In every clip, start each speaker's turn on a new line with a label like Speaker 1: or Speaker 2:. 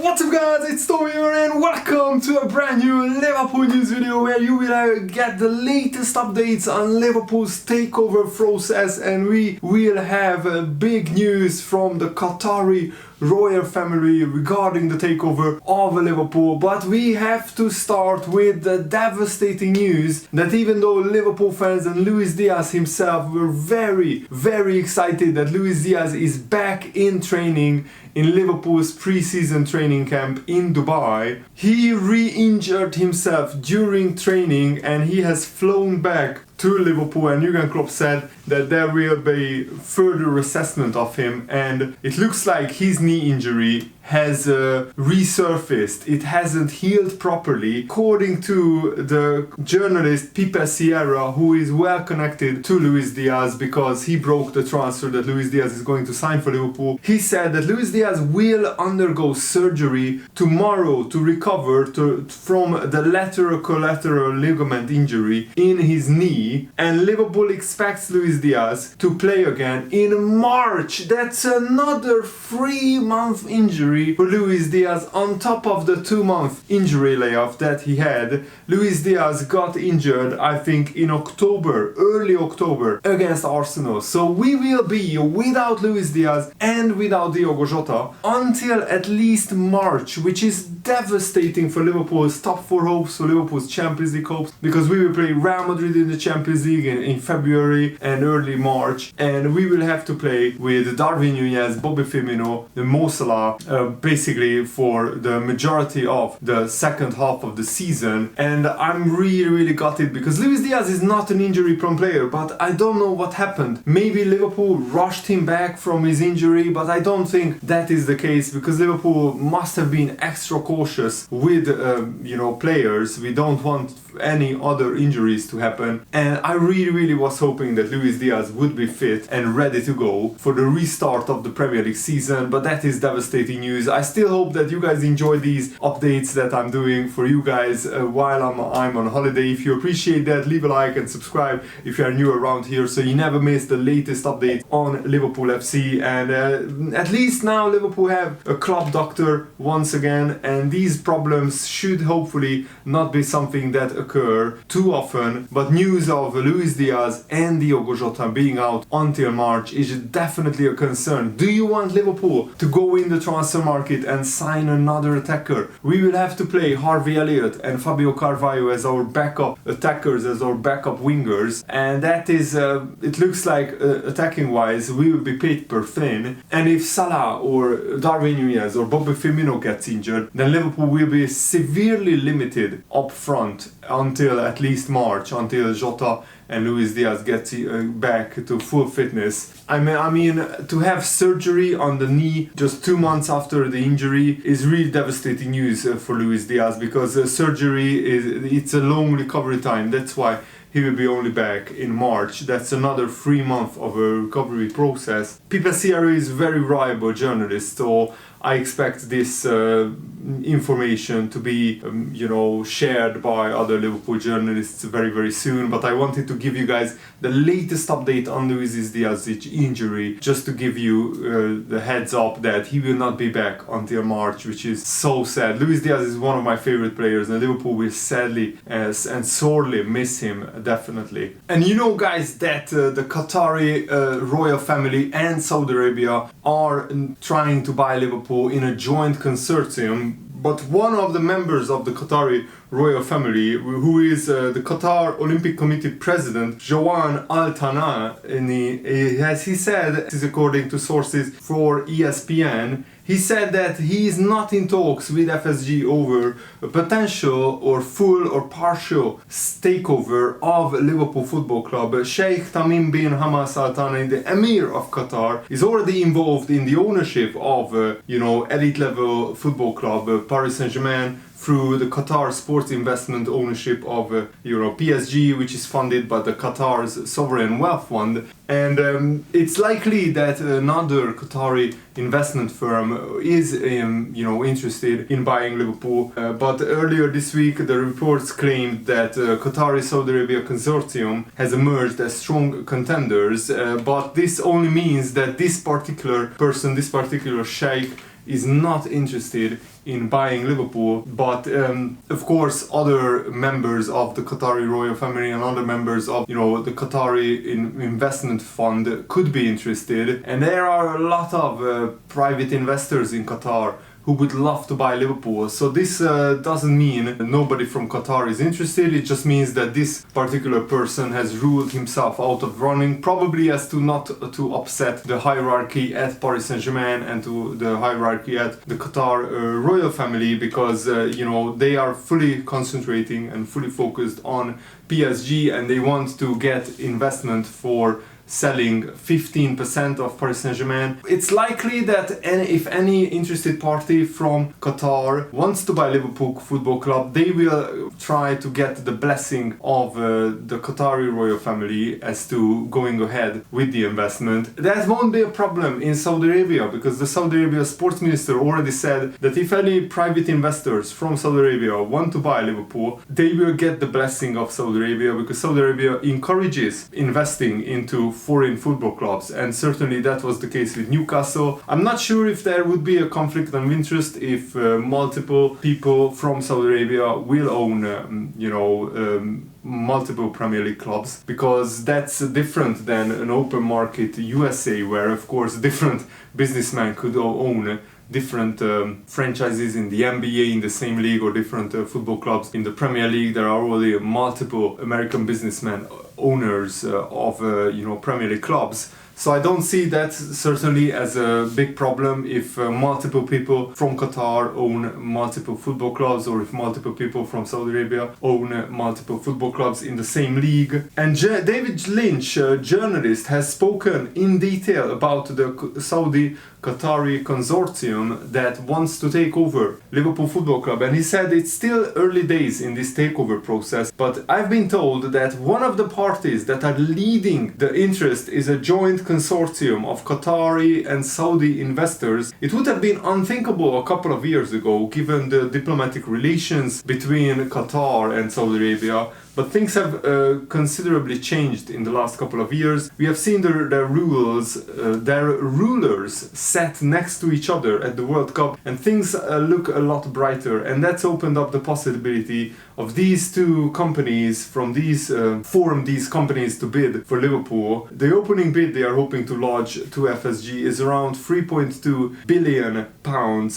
Speaker 1: What's up guys, it's Tommy here and welcome to a brand new Liverpool news video where you will get the latest updates on Liverpool's takeover process, and we will have big news from the Qatari royal family regarding the takeover of Liverpool. But we have to start with the devastating news that even though Liverpool fans and Luis Diaz himself were very excited that Luis Diaz is back in training in Liverpool's pre-season training camp in Dubai, he re-injured himself during training and he has flown back to Liverpool, and Klopp said that there will be further assessment of him, and it looks like his knee injury has resurfaced. It hasn't healed properly, according to the journalist Pipe Sierra, who is well connected to Luis Diaz because he broke the transfer that Luis Diaz is going to sign for Liverpool. He said that Luis Diaz will undergo surgery tomorrow to recover from the lateral collateral ligament injury in his knee, and Liverpool expects Luis Diaz to play again in March. That's another 3-month injury for Luis Diaz on top of the 2-month injury layoff that he had. Luis Diaz got injured, I think, in October, early October, against Arsenal. So we will be without Luis Diaz and without Diogo Jota until at least March, which is devastating for Liverpool's top 4 hopes, for Liverpool's Champions League hopes, because we will play Real Madrid in the Champions League in February and early March, and we will have to play with Darwin Núñez, Bobby Firmino, and Mo Salah, basically for the majority of the second half of the season. And I'm really gutted because Luis Diaz is not an injury-prone player, but I don't know what happened. Maybe Liverpool rushed him back from his injury, but I don't think that is the case because Liverpool must have been extra cautious with players. We don't want any other injuries to happen, and I really was hoping that Luis Diaz would be fit and ready to go for the restart of the Premier League season, but that is devastating news. I still hope that you guys enjoy these updates that I'm doing for you guys while I'm on holiday. If you appreciate that, leave a like and subscribe if you are new around here so you never miss the latest updates on Liverpool FC. And at least now Liverpool have a club doctor once again, and these problems should hopefully not be something that occur too often. But news of Luis Diaz and Diogo Jota being out until March is definitely a concern. Do you want Liverpool to go in the transfer market and sign another attacker? We will have to play Harvey Elliott and Fabio Carvalho as our backup attackers, as our backup wingers, and that is it looks like attacking wise we will be paper thin. And if Salah or Darwin Núñez or Bobby Firmino gets injured, then Liverpool will be severely limited up front until at least March, until Jota and Luis Diaz gets back to full fitness. I mean, to have surgery on the knee just 2 months after the injury is really devastating news for Luis Diaz, because surgery it's a long recovery time. That's why he will be only back in March. That's another 3 months of a recovery process. Pipe Sierra is a very reliable journalist, so I expect this information to be shared by other Liverpool journalists very soon. But I wanted to give you guys the latest update on Luis Diaz's injury, just to give you the heads up that he will not be back until March, which is so sad. Luis Diaz is one of my favorite players, and Liverpool will sadly and sorely miss him, definitely. And you know guys that the Qatari royal family and Saudi Arabia are trying to buy Liverpool in a joint consortium, but one of the members of the Qatari royal family, who is the Qatar Olympic Committee president, Joan Al Thani, he said, this is according to sources for ESPN, he said that he is not in talks with FSG over a potential or full or partial takeover of Liverpool Football Club. Sheikh Tamim bin Hamad Al Thani, the Emir of Qatar, is already involved in the ownership of elite level football club Paris Saint-Germain through the Qatar Sports Investment ownership of PSG, which is funded by the Qatar's Sovereign Wealth Fund. And it's likely that another Qatari investment firm is interested in buying Liverpool. But earlier this week the reports claimed that Qatari Saudi Arabia consortium has emerged as strong contenders, but this only means that this particular person, this particular sheikh, is not interested in buying Liverpool, but of course other members of the Qatari royal family and other members of the Qatari investment fund could be interested, and there are a lot of private investors in Qatar who would love to buy Liverpool. So this doesn't mean nobody from Qatar is interested. It just means that this particular person has ruled himself out of running, probably as to not to upset the hierarchy at Paris Saint-Germain and to the hierarchy at the Qatar royal family, because they are fully concentrating and fully focused on PSG, and they want to get investment for selling 15% of Paris Saint-Germain. It's likely that if any interested party from Qatar wants to buy Liverpool Football Club, they will try to get the blessing of the Qatari royal family as to going ahead with the investment. That won't be a problem in Saudi Arabia, because the Saudi Arabia sports minister already said that if any private investors from Saudi Arabia want to buy Liverpool, they will get the blessing of Saudi Arabia, because Saudi Arabia encourages investing into foreign football clubs, and certainly that was the case with Newcastle. I'm not sure if there would be a conflict of interest if multiple people from Saudi Arabia will own multiple Premier League clubs, because that's different than an open market USA, where of course different businessmen could own different franchises in the NBA in the same league, or different football clubs in the Premier League. There are already multiple American businessmen owners of Premier League clubs. So I don't see that certainly as a big problem if multiple people from Qatar own multiple football clubs, or if multiple people from Saudi Arabia own multiple football clubs in the same league. And David Lynch, a journalist, has spoken in detail about the Saudi Qatari consortium that wants to take over Liverpool Football Club, and he said it's still early days in this takeover process, but I've been told that one of the parties that are leading the interest is a joint consortium of Qatari and Saudi investors. It would have been unthinkable a couple of years ago, given the diplomatic relations between Qatar and Saudi Arabia, but things have considerably changed in the last couple of years. We have seen their rulers sat next to each other at the World Cup, and things look a lot brighter, and that's opened up the possibility of these two companies from these form these companies to bid for Liverpool. The opening bid they are hoping to lodge to FSG is around £3.2 billion,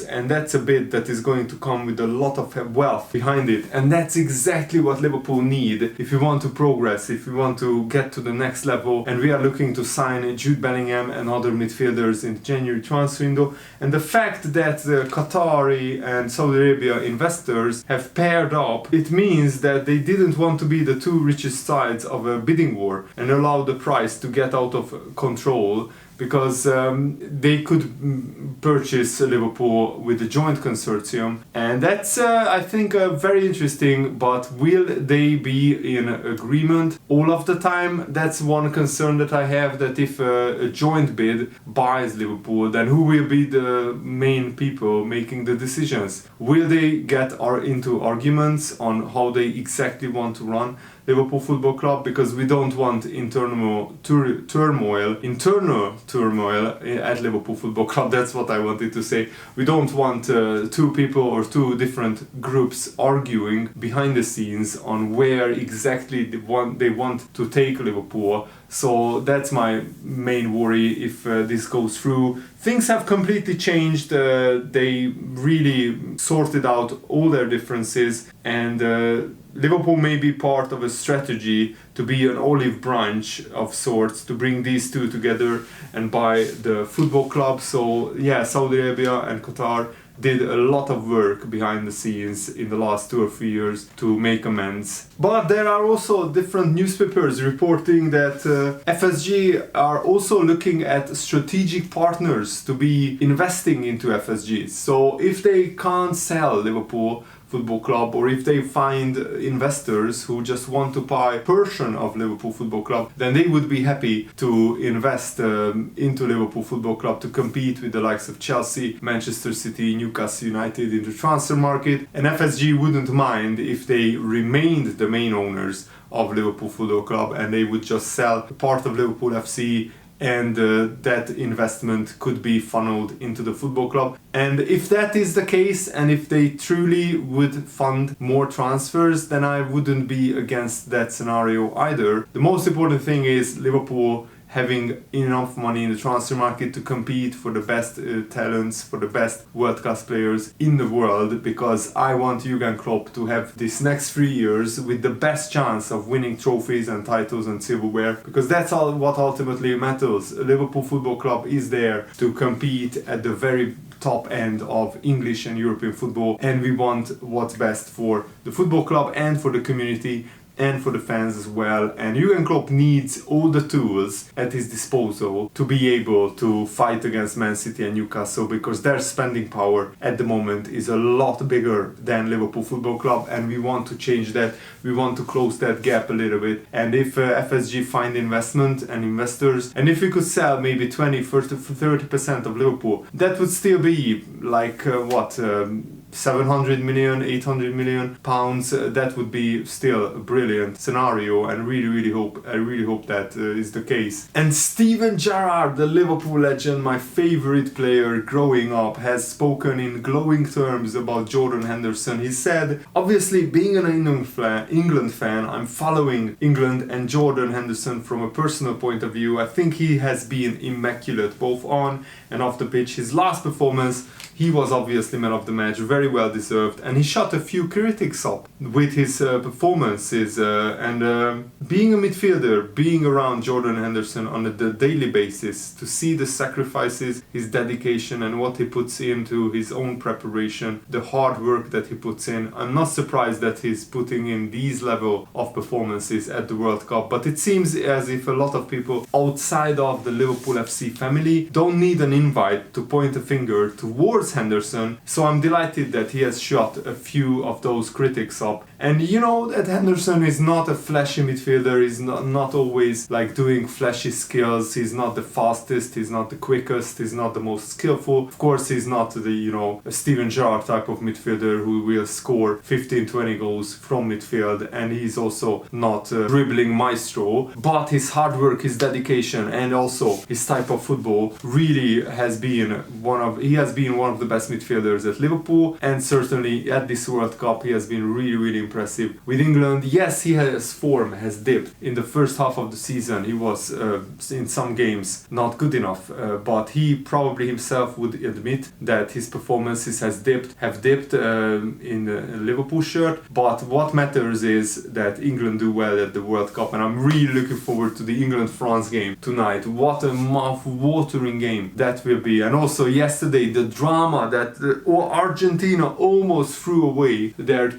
Speaker 1: and that's a bid that is going to come with a lot of wealth behind it, and that's exactly what Liverpool need if we want to progress, if we want to get to the next level. And we are looking to sign Jude Bellingham and other midfielders in the January transfer window. And the fact that the Qatari and Saudi Arabia investors have paired up, it means that they didn't want to be the two richest sides of a bidding war and allow the price to get out of control, because they could purchase Liverpool with a joint consortium. And that's, I think, very interesting, but will they be in agreement all of the time? That's one concern that I have, that if a joint bid buys Liverpool, then who will be the main people making the decisions? Will they get into arguments on how they exactly want to run Liverpool Football Club? Because we don't want internal turmoil at Liverpool Football Club. That's what I wanted to say. We don't want two people or two different groups arguing behind the scenes on where exactly they want to take Liverpool. So that's my main worry if this goes through. Things have completely changed. They really sorted out all their differences, and Liverpool may be part of a strategy to be an olive branch of sorts, to bring these two together and buy the football club. So yeah, Saudi Arabia and Qatar did a lot of work behind the scenes in the last 2 or 3 years to make amends. But there are also different newspapers reporting that FSG are also looking at strategic partners to be investing into FSG. So if they can't sell Liverpool Football Club, or if they find investors who just want to buy a portion of Liverpool Football Club, then they would be happy to invest into Liverpool Football Club to compete with the likes of Chelsea, Manchester City, Newcastle United in the transfer market. And FSG wouldn't mind if they remained the main owners of Liverpool Football Club and they would just sell part of Liverpool FC and that investment could be funneled into the football club. And if that is the case, and if they truly would fund more transfers, then I wouldn't be against that scenario either. The most important thing is Liverpool having enough money in the transfer market to compete for the best talents, for the best world-class players in the world, because I want Jurgen Klopp to have this next 3 years with the best chance of winning trophies and titles and silverware, because that's all what ultimately matters. Liverpool Football Club is there to compete at the very top end of English and European football, and we want what's best for the football club and for the community and for the fans as well. And Jurgen Klopp needs all the tools at his disposal to be able to fight against Man City and Newcastle, because their spending power at the moment is a lot bigger than Liverpool Football Club, and we want to change that. We want to close that gap a little bit. And if FSG find investment and investors, and if we could sell maybe 20-30% of Liverpool, that would still be like 700 million, 800 million pounds. That would be still a brilliant scenario, and I really hope that is the case. And Steven Gerrard, the Liverpool legend, my favorite player growing up, has spoken in glowing terms about Jordan Henderson. He said, obviously being an England fan, I'm following England and Jordan Henderson from a personal point of view. I think he has been immaculate both on and off the pitch. His last performance, he was obviously man of the match, very well deserved, and he shut a few critics up with his performances. Being a midfielder, being around Jordan Henderson on a daily basis, to see the sacrifices, his dedication, and what he puts into his own preparation, the hard work that he puts in, I'm not surprised that he's putting in these level of performances at the World Cup. But it seems as if a lot of people outside of the Liverpool FC family don't need an invite to point a finger towards Henderson, so I'm delighted that he has shut a few of those critics up. And you know that Henderson is not a flashy midfielder, he's not always like doing flashy skills, he's not the fastest, he's not the quickest, he's not the most skillful. Of course he's not the, a Steven Gerrard type of midfielder who will score 15-20 goals from midfield, and he's also not a dribbling maestro, but his hard work, his dedication, and also his type of football really has been one of the best midfielders at Liverpool, and certainly at this World Cup he has been really impressive. With England, yes, his form has dipped. In the first half of the season he was in some games not good enough, but he probably himself would admit that his performances have dipped in the Liverpool shirt. But what matters is that England do well at the World Cup, and I'm really looking forward to the England-France game tonight. What a mouth-watering game that will be. And also yesterday, the drama that Argentina almost threw away their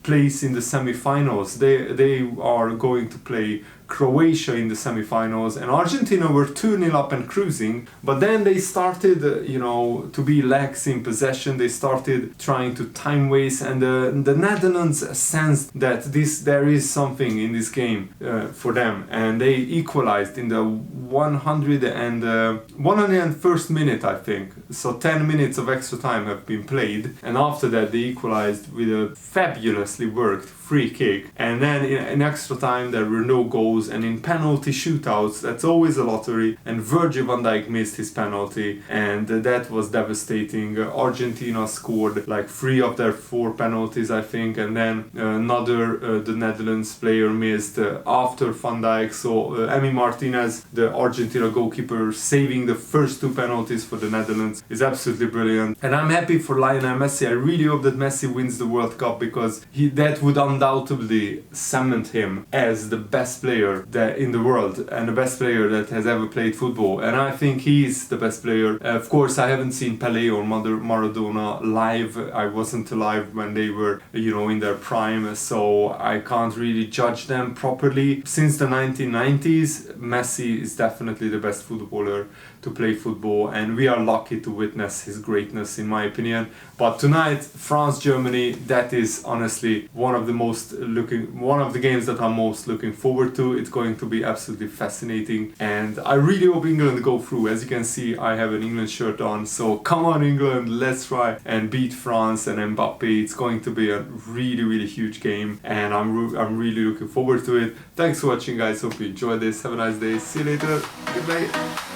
Speaker 1: place in the semi-finals. They are going to play Croatia in the semi-finals, and Argentina were 2-0 up and cruising, but then they started to be lax in possession. They started trying to time waste, and the Netherlands sensed that there is something in this game for them, and they equalized in the 101st minute, I think. So 10 minutes of extra time have been played, and after that they equalized with a fabulously worked free kick, and then in extra time there were no goals, and in penalty shootouts, that's always a lottery, and Virgil van Dijk missed his penalty, and that was devastating. Argentina scored like 3 of their 4 penalties, I think, and then the Netherlands player missed after Van Dijk. So Emi Martinez, the Argentina goalkeeper, saving the first 2 penalties for the Netherlands is absolutely brilliant, and I'm happy for Lionel Messi. I really hope that Messi wins the World Cup, because that would undoubtedly cement him as the best player in the world, and the best player that has ever played football, and I think he's the best player. Of course, I haven't seen Pelé or Maradona live. I wasn't alive when they were in their prime, so I can't really judge them properly. Since the 1990s, Messi is definitely the best footballer to to play football, and we are lucky to witness his greatness, in my opinion. But tonight, France-Germany, that is honestly one of the games that I'm most looking forward to. It's going to be absolutely fascinating, and I really hope England go through. As you can see, I have an England shirt on, so come on England, let's try and beat France and Mbappe. It's going to be a really huge game, and I'm really looking forward to it. Thanks for watching, guys. Hope you enjoyed this. Have a nice day. See you later. Good night.